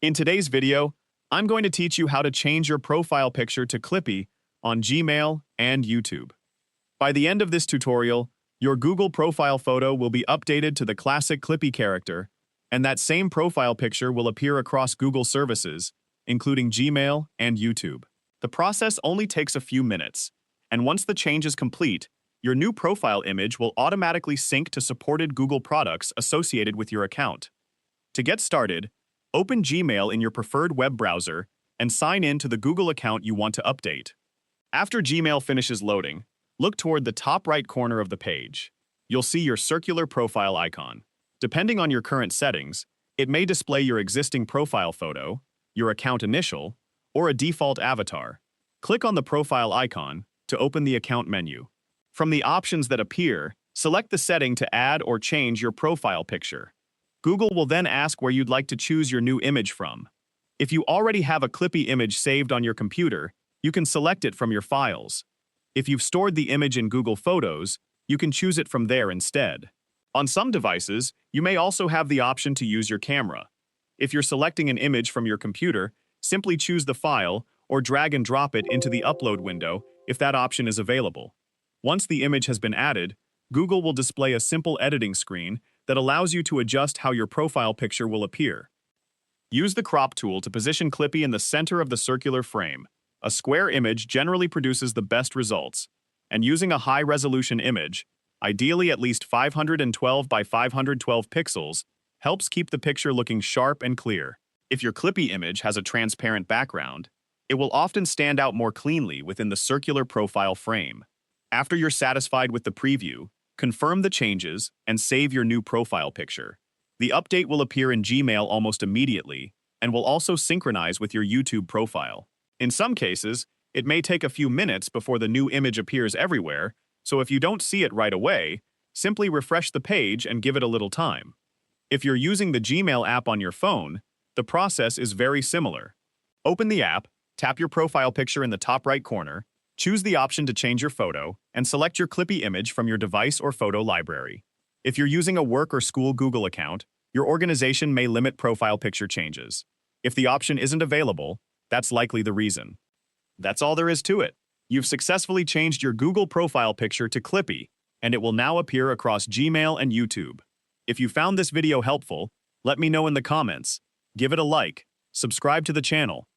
In today's video, I'm going to teach you how to change your profile picture to Clippy on Gmail and YouTube. By the end of this tutorial, your Google profile photo will be updated to the classic Clippy character, and that same profile picture will appear across Google services, including Gmail and YouTube. The process only takes a few minutes, and once the change is complete, your new profile image will automatically sync to supported Google products associated with your account. To get started, open Gmail in your preferred web browser and sign in to the Google account you want to update. After Gmail finishes loading, look toward the top right corner of the page. You'll see your circular profile icon. Depending on your current settings, it may display your existing profile photo, your account initial, or a default avatar. Click on the profile icon to open the account menu. From the options that appear, select the setting to add or change your profile picture. Google will then ask where you'd like to choose your new image from. If you already have a Clippy image saved on your computer, you can select it from your files. If you've stored the image in Google Photos, you can choose it from there instead. On some devices, you may also have the option to use your camera. If you're selecting an image from your computer, simply choose the file or drag and drop it into the upload window if that option is available. Once the image has been added, Google will display a simple editing screen that allows you to adjust how your profile picture will appear. Use the crop tool to position Clippy in the center of the circular frame. A square image generally produces the best results, and using a high-resolution image, ideally at least 512 by 512 pixels, helps keep the picture looking sharp and clear. If your Clippy image has a transparent background, it will often stand out more cleanly within the circular profile frame. After you're satisfied with the preview, confirm the changes and save your new profile picture. The update will appear in Gmail almost immediately and will also synchronize with your YouTube profile. In some cases, it may take a few minutes before the new image appears everywhere, so if you don't see it right away, simply refresh the page and give it a little time. If you're using the Gmail app on your phone, the process is very similar. Open the app, tap your profile picture in the top right corner, choose the option to change your photo, and select your Clippy image from your device or photo library. If you're using a work or school Google account, your organization may limit profile picture changes. If the option isn't available, that's likely the reason. That's all there is to it. You've successfully changed your Google profile picture to Clippy, and it will now appear across Gmail and YouTube. If you found this video helpful, let me know in the comments. Give it a like, subscribe to the channel,